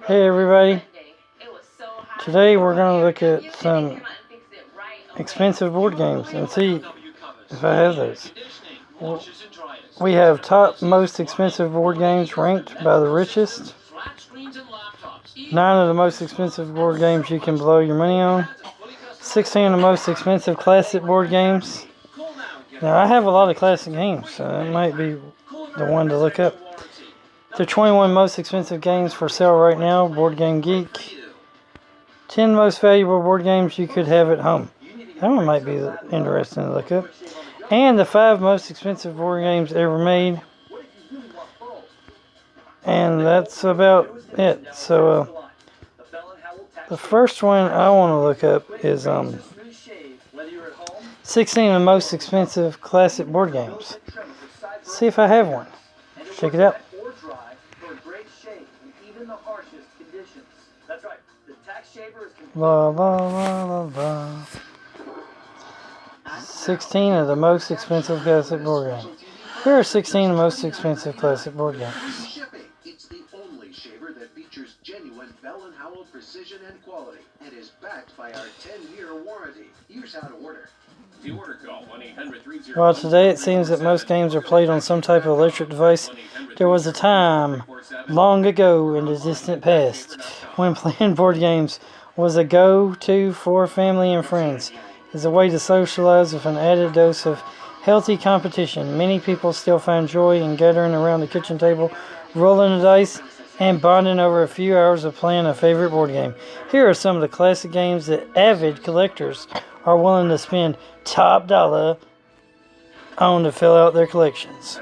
Hey everybody, today we're going to look at some expensive board games and see if I have those. We have top most expensive board games ranked by the richest. 9 of the most expensive board games you can blow your money on. 16 of the most expensive classic board games. Now I have a lot of classic games, so that might be the one to look up. The 21 most expensive games for sale right now, Games&Geek. 10 most valuable board games you could have at home. That one might be interesting to look up. And the 5 most expensive board games ever made. And that's about it. So, the first one I want to look up is 16 of the most expensive classic board games. See if I have one. Check it out. La la la la la. 16 of the most expensive classic board games. Here are 16 of the most expensive classic board games. It's the only shaver that features genuine Bell & Howell precision and quality and is backed by our 10-year warranty. Here's how to order. Well, today it seems that most games are played on some type of electric device. There was a time, long ago in the distant past, when playing board games was a go-to for family and friends. It's a way to socialize with an added dose of healthy competition. Many people still find joy in gathering around the kitchen table, rolling the dice, and bonding over a few hours of playing a favorite board game. Here are some of the classic games that avid collectors are willing to spend top dollar on to fill out their collections.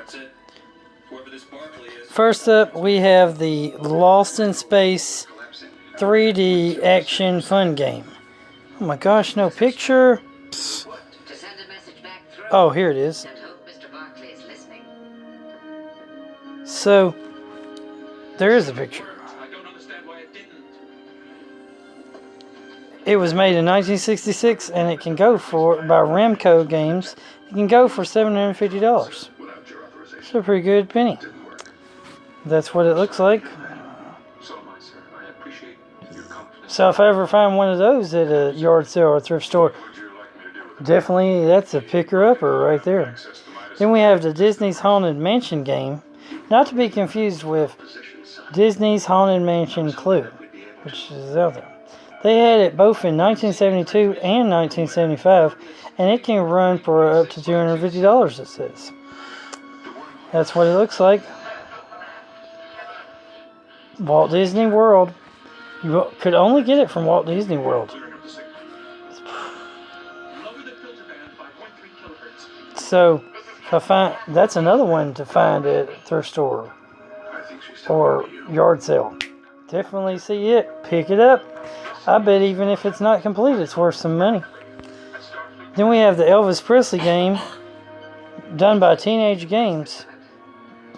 First up, we have the Lost in Space 3D action fun game. Oh my gosh, no picture. Oh, here it is. So, there is a picture. It was made in 1966 and it can go for, by Remco Games, it can go for $750. It's a pretty good penny. That's what it looks like. So if I ever find one of those at a yard sale or thrift store, definitely that's a picker-upper right there. Then we have the Disney's Haunted Mansion game, not to be confused with Disney's Haunted Mansion Clue, which is out there. They had it both in 1972 and 1975, and it can run for up to $250, it says. That's what it looks like. Walt Disney World. You could only get it from Walt Disney World. So, if I find, that's another one to find at a thrift store or yard sale. Definitely see it. Pick it up. I bet even if it's not complete, it's worth some money. Then we have the Elvis Presley game, done by Teenage Games,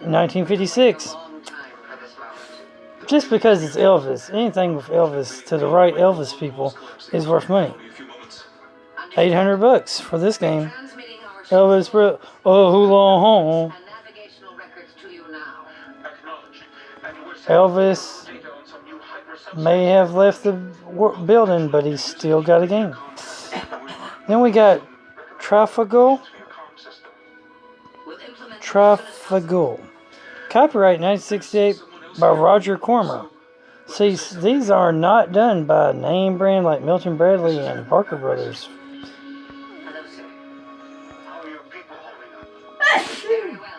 1956. Just because it's Elvis, anything with Elvis to the right Elvis people is worth money. $800 for this game. Elvis Presley. Oh, hula home. Elvis may have left the building, but he's still got a game. Then we got Trafagul. Copyright 1968 by Roger Corman. See, these are not done by a name brand like Milton Bradley and Parker Brothers.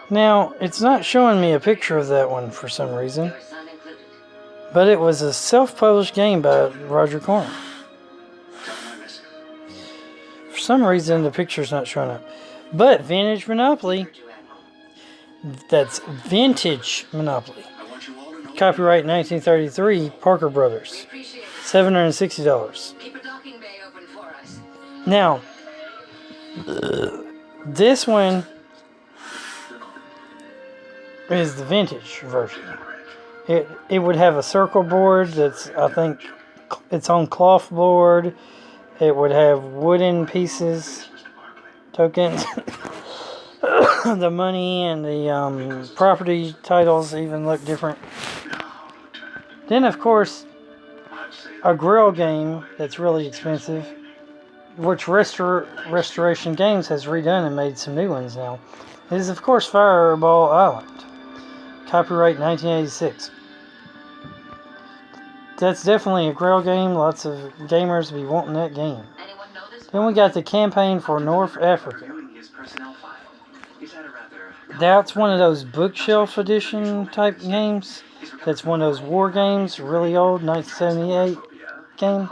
Now, it's not showing me a picture of that one for some reason. But it was a self-published game by Roger Corman. For some reason, the picture's not showing up. But Vintage Monopoly. That's Vintage Monopoly. Copyright 1933, Parker Brothers. $760. Now, this one is the vintage version. It would have a circle board that's, I think, its own cloth board. It would have wooden pieces, tokens. The money and the property titles even look different. Then, of course, a grill game that's really expensive, which Restoration Games has redone and made some new ones now, is, of course, Fireball Island. Copyright 1986. That's definitely a grill game. Lots of gamers be wanting that game. Then we got the campaign for North Africa. That's one of those bookshelf edition type games. That's one of those war games, really old, 1978 game.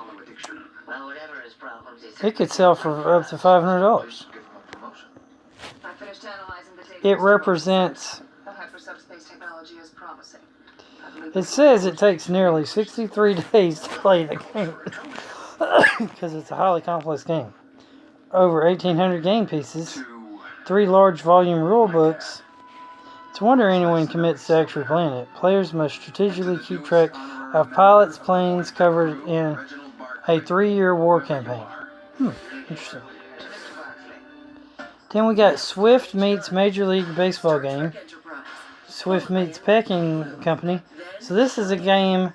It could sell for up to $500. It represents... It says it takes nearly 63 days to play the game because it's a highly complex game. Over 1,800 game pieces, 3 large volume rule books. It's a wonder anyone commits to actually playing it. Players must strategically keep track of pilots' planes covered in a 3-year war campaign. Interesting. Then we got Swift meets Major League Baseball game. Swift meets Packing Company. So this is a game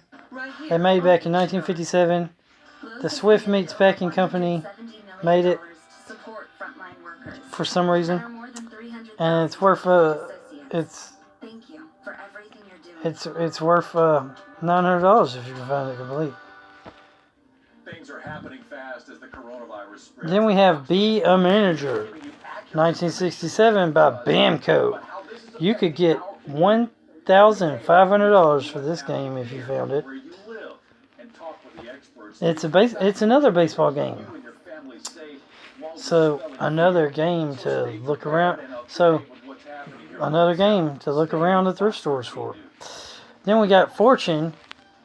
they made back in 1957. The Swift meets Packing Company made it for some reason, and it's worth it's worth $900 if you can find it complete. Things are happening fast as the coronavirus spreads. Then we have Be a Manager, 1967 by Bamco. You could get $1,500 for this game if you found it. It's another baseball game. So another game to look around. Another game to look around the thrift stores for. Then we got Fortune.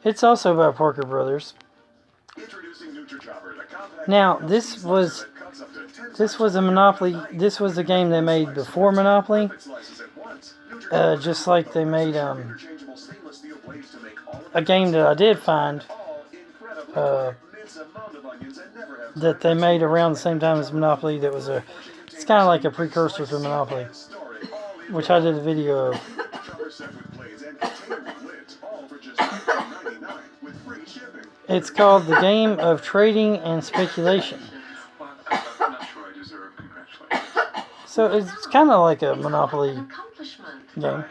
It's also by Parker Brothers. Now this was a Monopoly. This was a game they made before Monopoly. Just like they made a game that I did find that they made around the same time as Monopoly. It's kind of like a precursor to Monopoly, which I did a video of. It's called The Game of Trading and Speculation. So it's kind of like a Monopoly game.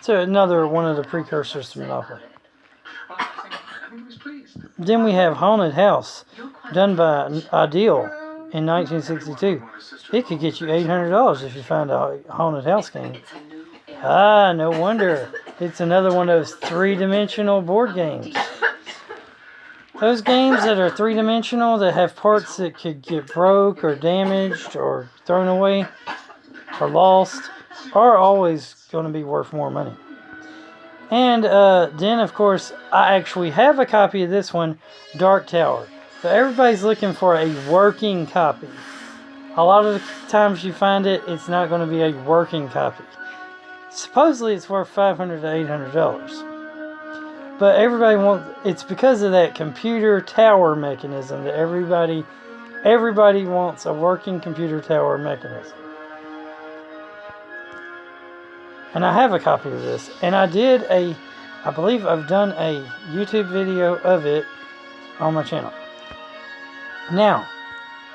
So another one of the precursors to Monopoly. Then we have Haunted House, done by Ideal in 1962. It could get you $800 if you find a Haunted House game. No wonder. It's another one of those 3-dimensional board games. Those games that are 3-dimensional, that have parts that could get broke or damaged or thrown away or lost, are always going to be worth more money. And then, of course, I actually have a copy of this one, Dark Tower. But everybody's looking for a working copy. A lot of the times you find it, it's not going to be a working copy. Supposedly it's worth $500 to $800. But everybody wants, it's because of that computer tower mechanism that everybody wants a working computer tower mechanism. And I have a copy of this. And I believe I've done a YouTube video of it on my channel. Now,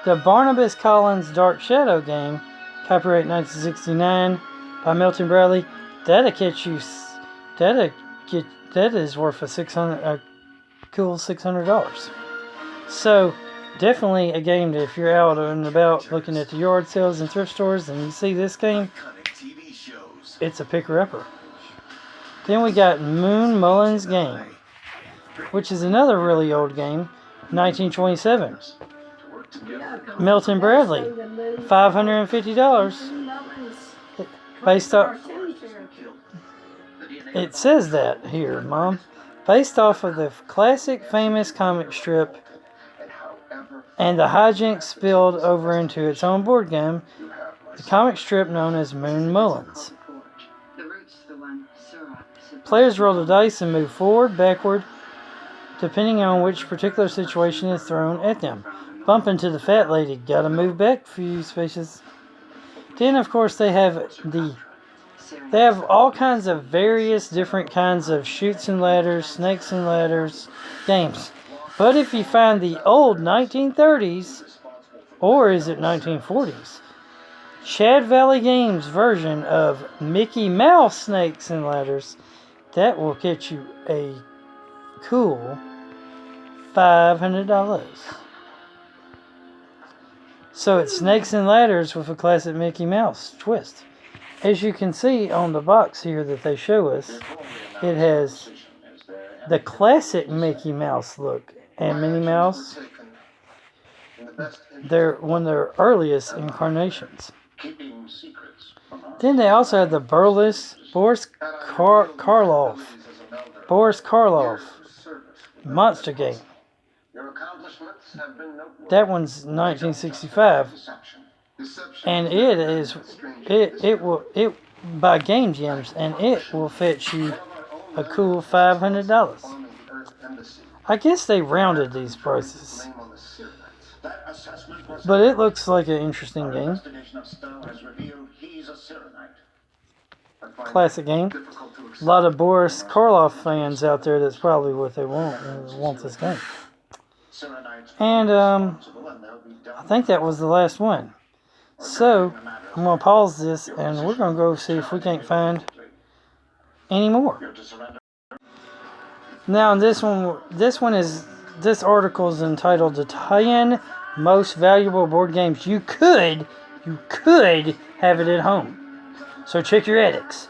the Barnabas Collins Dark Shadow game, copyright 1969 by Milton Bradley, that is worth a cool $600. So, definitely a game that if you're out and about looking at the yard sales and thrift stores and you see this game, it's a picker-upper. Then we got Moon Mullins Game, which is another really old game, 1927. Milton Bradley, $550. Based off... It says that here, Mom. Based off of the classic famous comic strip and the hijinks spilled over into its own board game, the comic strip known as Moon Mullins. Players roll the dice and move forward, backward, depending on which particular situation is thrown at them. Bump into the fat lady, gotta move back a few spaces. Then, of course, they have the They have all kinds of various different kinds of chutes and ladders, snakes and ladders games. But if you find the old 1930s, or is it 1940s, Chad Valley Games version of Mickey Mouse Snakes and Ladders, that will get you a cool $500. So it's Snakes and Ladders with a classic Mickey Mouse twist. As you can see on the box here that they show us, it has the classic Mickey Mouse look and Minnie Mouse. They're one of their earliest incarnations. Then they also have the Boris Karloff Monster Game. That one's 1965, and it will by Game Gems, and it will fetch you a cool $500. I guess they rounded these prices, but it looks like an interesting game. Classic game. A lot of Boris Karloff fans out there. That's probably what they want this game. And I think that was the last one. So I'm gonna pause this, and we're gonna go see if we can't find any more. Now this article is entitled "The 10 Most Valuable Board Games You could have it at home." So check your attics,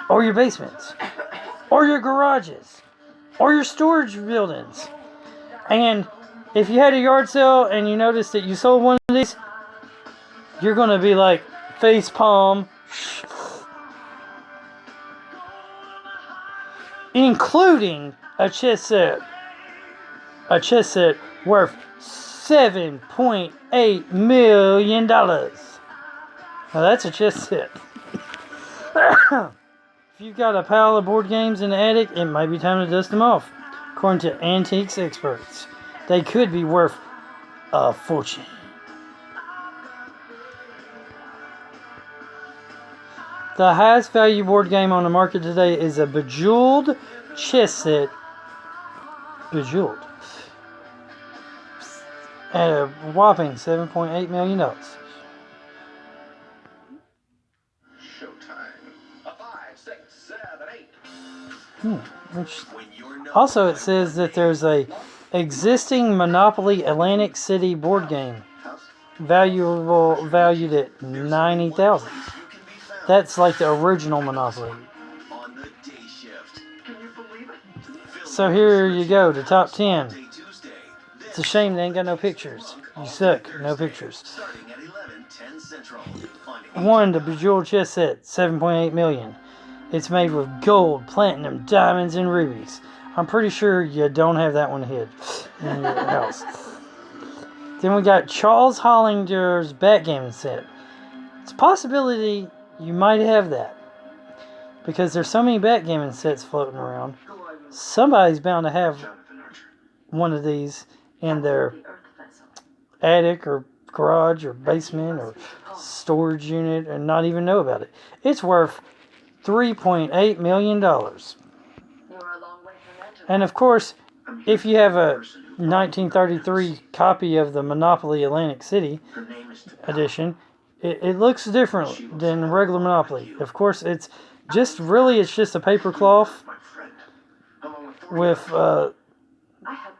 or your basements, or your garages, or your storage buildings. And if you had a yard sale and you noticed that you sold one of these, you're going to be like face palm, including a chess set worth $7.8 million. Now that's a chess set. If you've got a pile of board games in the attic, it might be time to dust them off. According to antiques experts, they could be worth a fortune. The highest value board game on the market today is a Bejeweled chess set. Bejeweled. At a whopping $7.8 million. Also, it says that there's a existing Monopoly Atlantic City board game valued at $90,000. That's like the original Monopoly. So here you go, the top 10. It's a shame they ain't got no pictures. You suck, no pictures. 1, the Bejeweled chess set, $7.8 million. It's made with gold, platinum, diamonds, and rubies. I'm pretty sure you don't have that one hid in your house. Then we got Charles Hollinger's backgammon set. It's a possibility you might have that, because there's so many backgammon sets floating around. Somebody's bound to have one of these in their attic or garage or basement or storage unit and not even know about it. It's worth $3.8 million. And of course, if you have a 1933 copy of the Monopoly Atlantic City edition, it looks different than regular Monopoly. Of course, it's just a paper cloth with,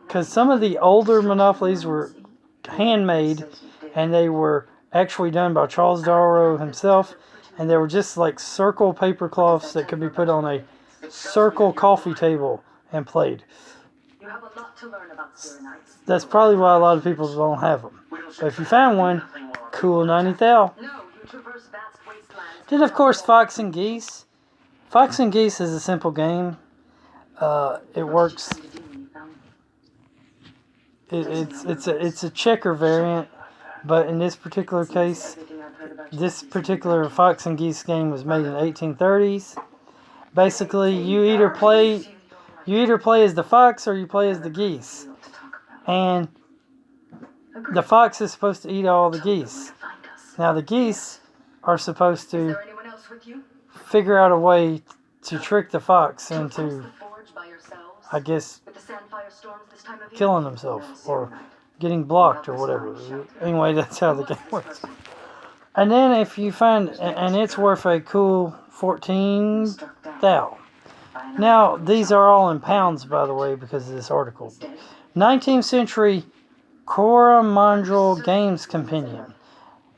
because some of the older Monopolies were handmade and they were actually done by Charles Darrow himself, and they were just like circle paper cloths that could be put on a circle coffee table and played. That's probably why a lot of people don't have them. But if you find one, cool 90 thou. Then of course Fox and Geese. Fox and Geese is a simple game. It works. It's a checker variant, but in this particular case, this particular Fox and Geese game was made in the 1830s. Basically, you either play as the fox or you play as the geese. And the fox is supposed to eat all the geese. Now the geese are supposed to figure out a way to trick the fox into, I guess, killing himself or getting blocked or whatever. Anyway, that's how the game works. And then if you find, and it's worth a cool 14 thou. Now, these are all in pounds, by the way, because of this article. 19th century Coromandel Games Compendium.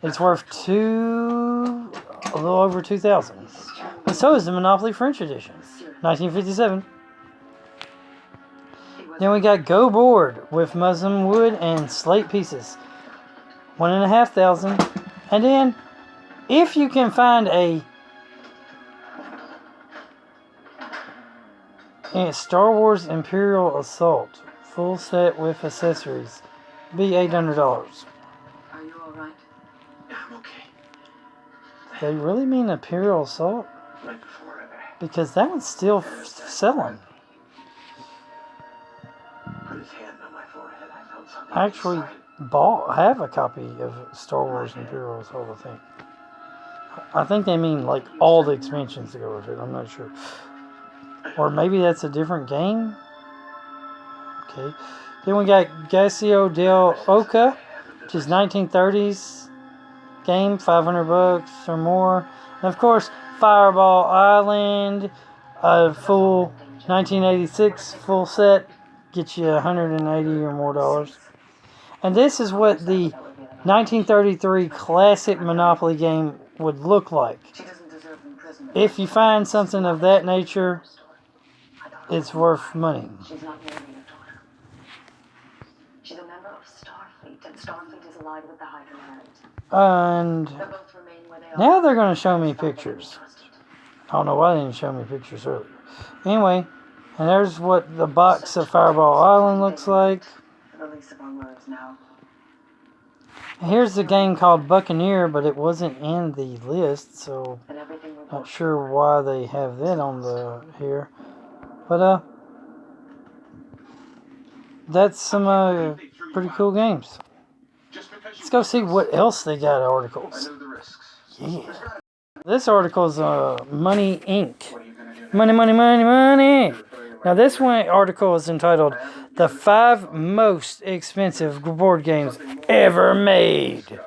It's worth a little over 2,000. And so is the Monopoly French edition, 1957. Then we got Go Board with muslin wood and slate pieces, 1,500. And then, if you can find a Star Wars Imperial Assault full set with accessories, be $800. Are you alright? Yeah, I'm okay. They really mean Imperial Assault? Right before Because that one's still selling. put his hand on my forehead, I felt something. I actually have a copy of Star Wars Imperial Assault, I think. I think they mean like all the expansions to go with it. I'm not sure. Or maybe that's a different game. Okay. Then we got Gasio del Oca, which is 1930s game, $500 or more. And of course, Fireball Island, a full 1986 full set, gets you $180 or more dollars. And this is what the 1933 classic Monopoly game would look like. If you find something of that nature, it's worth money. She's not marrying your daughter. She's a member of Starfleet, and Starfleet is allied with the High Command. And They both remain where they are. now they're going to show me pictures. I don't know why they didn't show me pictures earlier. Anyway, and there's what the box of Fireball Island looks like. The release of our words now. Here's the game called Buccaneer, but it wasn't in the list, so And everything will not sure why they have that on the here. But that's some pretty cool games. Let's go see what else they got articles. Yeah. This article is Money Inc. Money, money, money, money. Now this one article is entitled "The 5 Most Expensive Board Games Ever Made."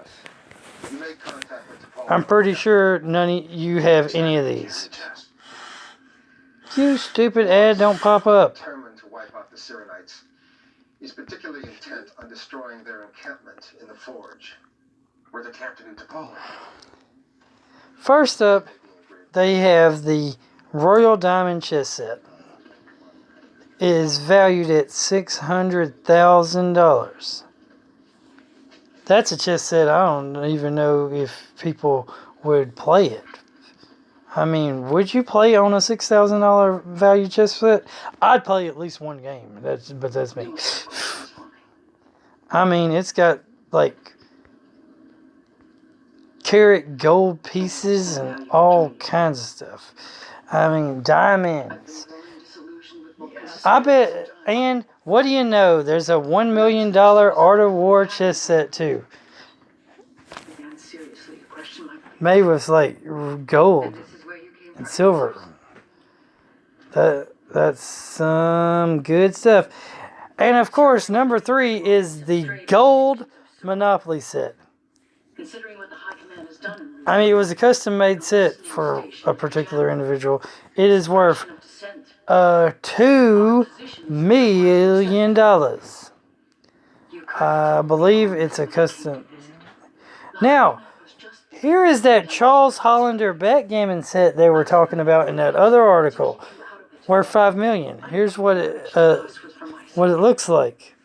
I'm pretty sure none of you have any of these. You stupid ad, don't pop up. Determined to wipe out the Cyrenites. He's particularly intent on destroying their encampment in the Forge, where the captain into Poland. First up, they have the Royal Diamond chess set. It is valued at $600,000. That's a chess set I don't even know if people would play it. I mean, would you play on a $6,000 value chess set? I'd play at least one game. But that's me. I mean, it's got like carat gold pieces and all kinds of stuff. I mean, diamonds. I bet, and what do you know? There's a $1 million Art of War chess set too. Made with like gold and silver. That's some good stuff. And of course, number 3 is the gold Monopoly set. I mean, it was a custom-made set for a particular individual. It is worth $2 million. I believe it's a custom. Now, here is that Charles Hollander backgammon set they were talking about in that other article, worth $5 million. Here's what it looks like.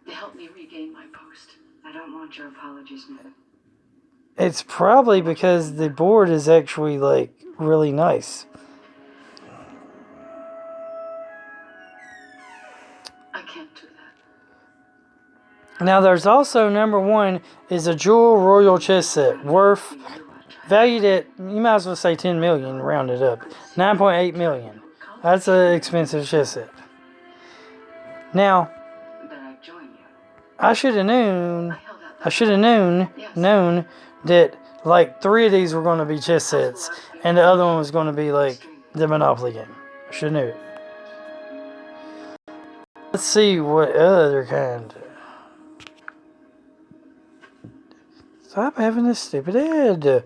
Help me regain my post. I don't want your apologies, man. It's probably because the board is actually like really nice. I can't do that. Now there's also number 1 is a Jewel Royal chess set valued at, you might as well say 10 million, round it up, 9.8 million. That's an expensive chess set. Now, I should have known that like 3 of these were going to be chess sets, And the other one was going to be like the Monopoly game. I should have knew it. Let's see what other kind. Stop having this stupid head.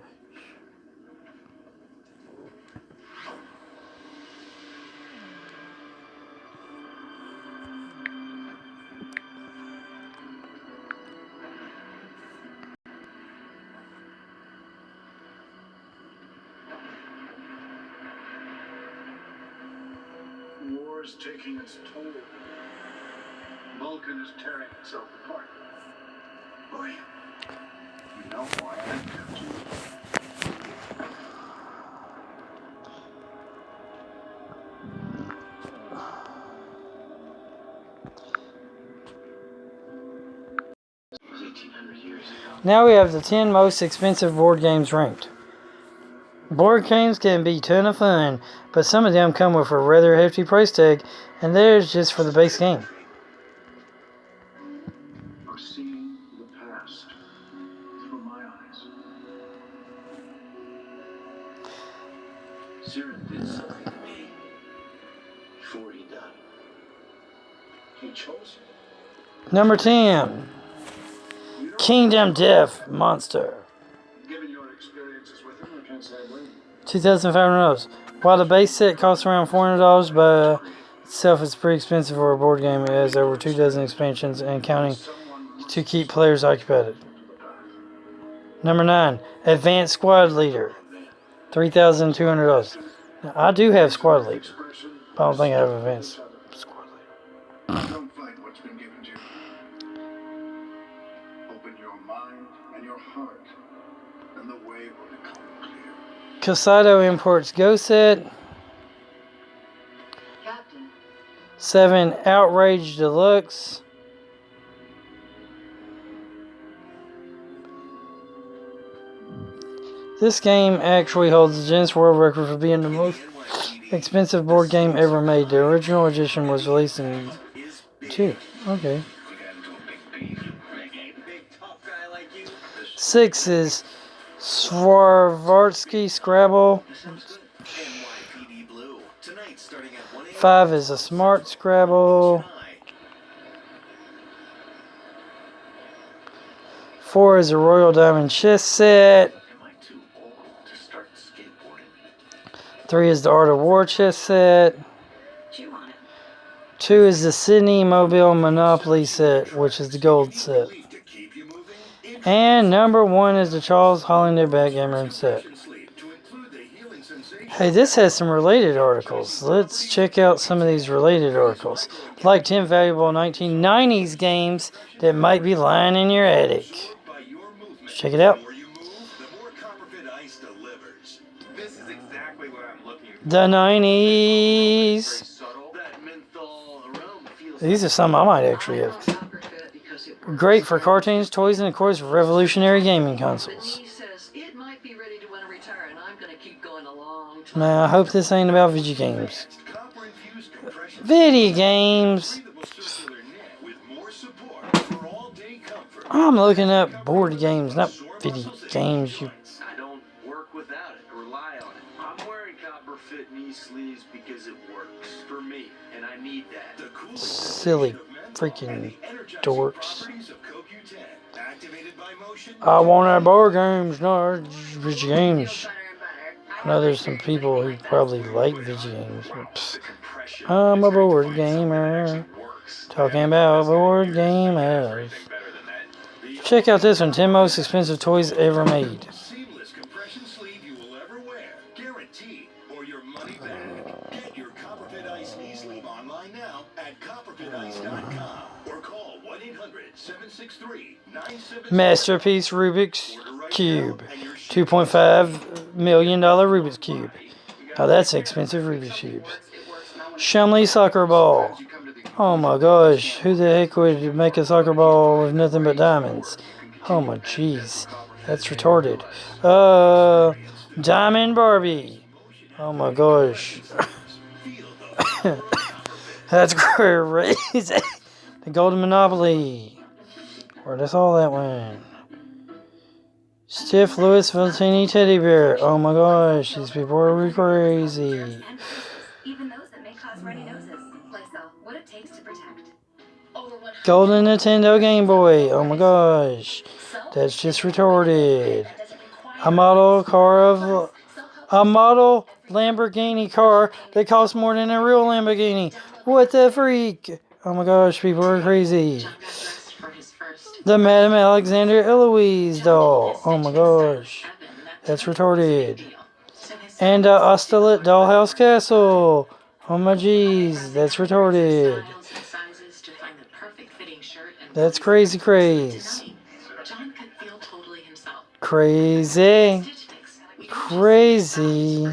War's taking its toll. Vulcan is tearing itself apart. Boy, you know why I kept you. It was 1,800 years ago. Now we have the 10 most expensive board games ranked. Board games can be a ton of fun, but some of them come with a rather hefty price tag, and theirs just for the base game. Of seeing the past through my eyes. Siren did something to me before he died. He chose me. Number 10, Kingdom Death Monster. Given your experiences with him, I can't say I blame you. $2,500. While the base set costs around $400 by itself, it's pretty expensive for a board game. It has over 2 dozen expansions and counting to keep players occupied. Number 9, Advanced Squad Leader. $3,200. Now, I do have Squad Leader, but I don't think I have Advanced Squad Leader. Don't fight what's been given to you. Open your mind and your heart, and the way will become clear. Casado Imports Go Set. Captain, 7, Outrage Deluxe. This game actually holds the Guinness World Record for being the most expensive board game ever made. The original edition was released in 2. Okay. 6 is Swarovski Scrabble. 5 is a Smart Scrabble. 4 is a Royal Diamond Chess Set. 3 is the Art of War Chess Set. 2 is the Sydney Mobile Monopoly Set, which is the gold set. And number 1 is the Charles Hollander Backgammon Set. Hey, this has some related articles. Let's check out some of these related articles. Like 10 valuable 1990s games that might be lying in your attic. Let's check it out. The 90s. These are some I might actually have. Great for cartoons, toys, and of course revolutionary gaming consoles. Now I hope this ain't about video games. Video games. I'm looking up board games, not video games. I don't work without it. Rely on it. I'm wearing copper fit knee sleeves because it works for me, and I need that. Silly freaking dorks. I want our board games, not video games. I know there's some people who probably like video games. But I'm a board gamer. Talking about board gamers. Check out this one, 10 most expensive toys ever made. Seamless compression sleeve you will ever wear. Guaranteed. Or your money back. Get your Copperfit Ice e-sleeve online now at copperfitice.com or call 1-800-763-97. Masterpiece Rubik's Cube. $2.5 million Rubik's Cube. Now that's expensive Rubik's Cube. Shumley Soccer Ball. Oh my gosh, who the heck would make a soccer ball with nothing but diamonds? Oh my jeez, that's retarded. Diamond Barbie. Oh my gosh. That's crazy. The Golden Monopoly. Or that's all that one. Stiff Louis Vuitton teddy bear. Oh my gosh, these people are crazy. Even those that may cause runny noses. Lysol, what it takes to protect. Golden Nintendo Game Boy. Oh my gosh, that's just retarded. A model Lamborghini car that costs more than a real Lamborghini. What the freak? Oh my gosh, people are crazy. The Madame Alexander Eloise doll. Oh my gosh, that's retarded. And Ostelet Dollhouse Castle. Oh my jeez, that's retarded. That's crazy crazy. Crazy. Crazy.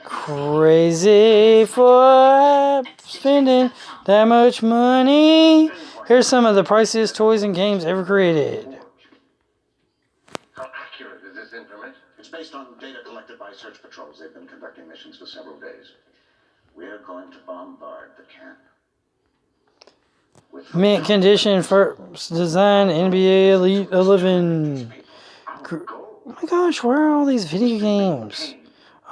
Crazy for spending that much money. Here's some of the priciest toys and games ever created. How accurate is this information? It's based on data collected by search patrols. They've been conducting missions for several days. We're going to bombard the camp. Mint condition first design NBA Elite 11. Oh my gosh, where are all these video games?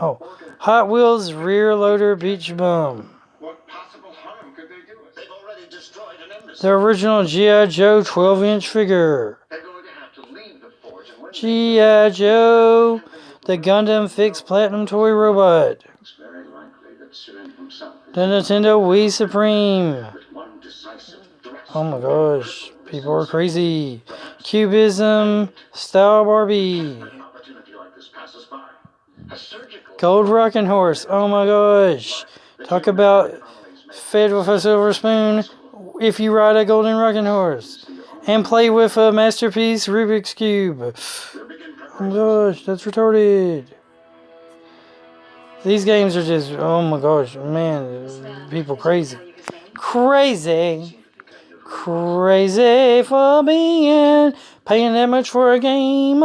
Oh, Hot Wheels Rear Loader Beach Bum. What possible harm could they do us? They've already destroyed an embassy. The original G.I. Joe 12-inch figure. They're going to have to leave the forge and when G.I. Joe, the Gundam Fixed Platinum Toy Robot. it's very likely that Sirin himself The Nintendo Wii Supreme. with one decisive thrust. Oh my gosh, people are crazy. Cubism Style Barbie. An opportunity like this passes by. A surgical Gold Rockin' Horse. Oh my gosh. Talk about fed with a silver spoon if you ride a golden rocking horse. And play with a masterpiece Rubik's Cube. Oh my gosh, that's retarded. These games are just, oh my gosh, man, people crazy. Crazy. Crazy for paying that much for a game.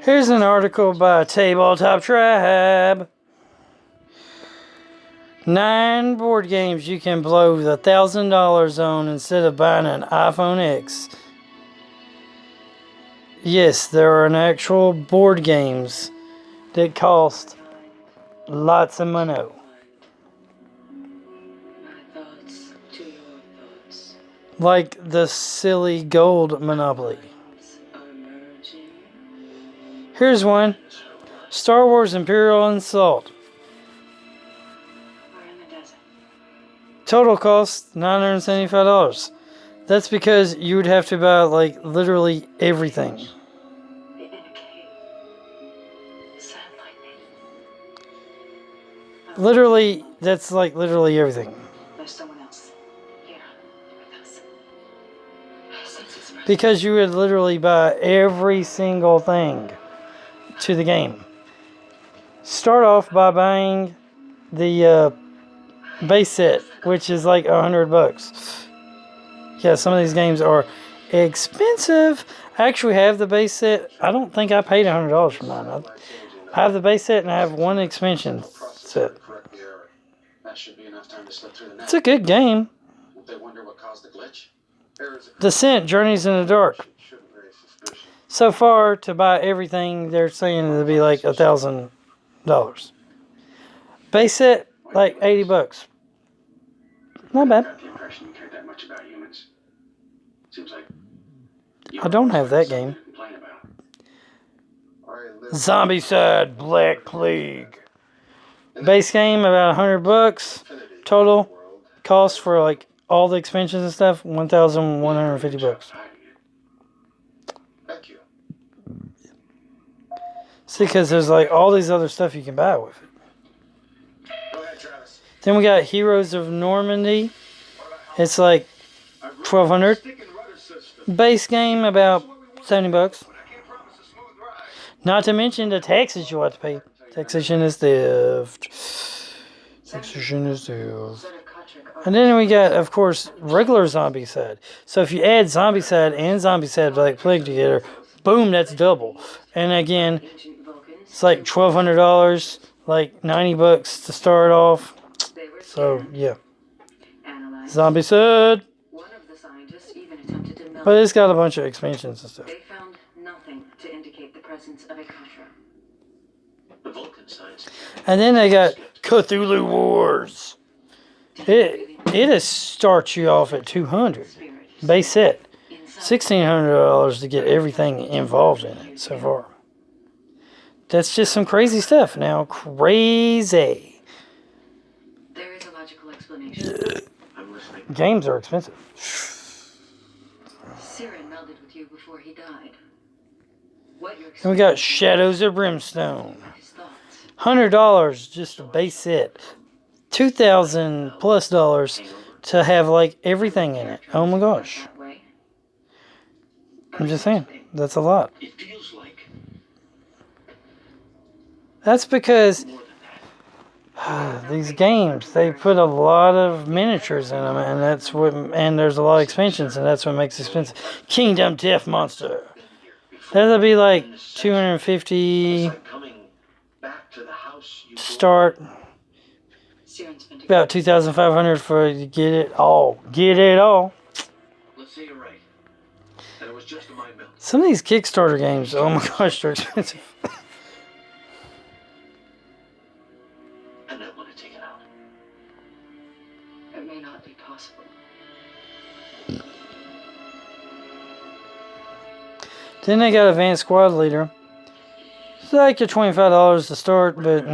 Here's an article by Tabletop Tribe. 9 board games you can blow the $1,000 on instead of buying an iPhone X. Yes, there are an actual board games that cost lots of money. Like the silly gold Monopoly. Here's one. Star Wars Imperial Assault. Total cost $975. That's because you would have to buy like literally everything. Literally, that's like literally everything. There's someone else here with us. Because you would literally buy every single thing to the game. Start off by buying the base set, which is like $100. Yeah, some of these games are expensive. I actually have the base set. I don't think I paid $100 for mine. I have the base set and I have one expansion set. It's a good game. They wonder what caused the glitch. Descent, Journeys in the Dark. So far, to buy everything, they're saying it'll be like $1,000. Base set, like $80. Not bad. Got the impression you cared that much about humans. Seems like I don't have that game. Zombie Side Black Plague. Base game about $100. Total cost for like all the expansions and stuff $1,150. Thank you. See, because there's like all these other stuff you can buy with it. Go ahead, Travis. Then we got Heroes of Normandy. It's like $1,200. Base game about $70. Not to mention the taxes you have to pay. Taxation is theft. Taxation is theft. And then we got, of course, regular Zombie Side. So if you add Zombie Side and Zombie Side like Plague together, boom, that's double. And again, it's like $1,200, like $90 to start off. So yeah, Zombie Side. One of the scientists even attempted to melt But it's got a bunch of expansions and stuff. They found nothing to indicate the presence of a Contra. The Vulcan science. And then they got Cthulhu Wars. It starts you off at $200 base set, $1,600 to get everything involved in it so far. That's just some crazy stuff now. Crazy. There is a logical explanation. I'm listening. Games are expensive. Siren melded with you before he died. What you're And we got Shadows of Brimstone. his thoughts. $100 just a base set. $2,000+ to have like everything in it. Oh my gosh. That way. I'm just saying. That's a lot. It feels like That's because more than that. these games, they put a lot of miniatures in them, and and there's a lot of expansions, and that's what makes it expensive. Kingdom Death Monster. That'll be like $250 It's like coming back to the house you to start. Siren's vindicated. About $2,500 for you to get it all. Get it all. Let's say you're right. And it was just a mind melt. Some of these Kickstarter games, oh my gosh, they're expensive. And I want to take it out. It may not be possible. Then they got Advanced Squad Leader. It's like your $25 to start, but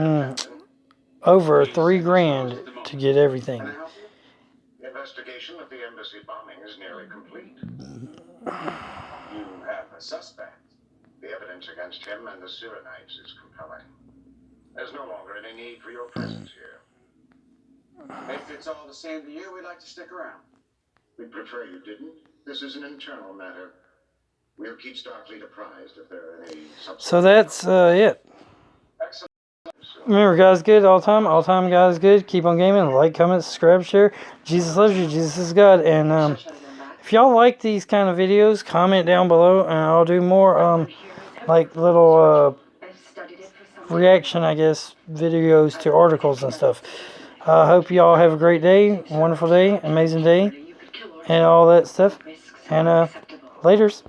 over $3,000 to get everything. The investigation of the embassy bombing is nearly complete. You have a suspect. The evidence against him and the Cyrenites is compelling. There's no longer any need for your presence here. If it's all the same to you, we'd like to stick around. We'd prefer you didn't. This is an internal matter. We'll keep Starfleet apprised if there are any subsequent... So that's it. Excellent. Remember, guys, good all time. All time, guys, good. Keep on gaming. Like, comment, subscribe, share. Jesus loves you. Jesus is God. And if y'all like these kind of videos, comment down below, and I'll do more like little I've studied it for some reaction, I guess, videos to articles and stuff. I hope y'all have a great day, wonderful day, amazing day, you could kill or and all that stuff. risks And acceptable. laters.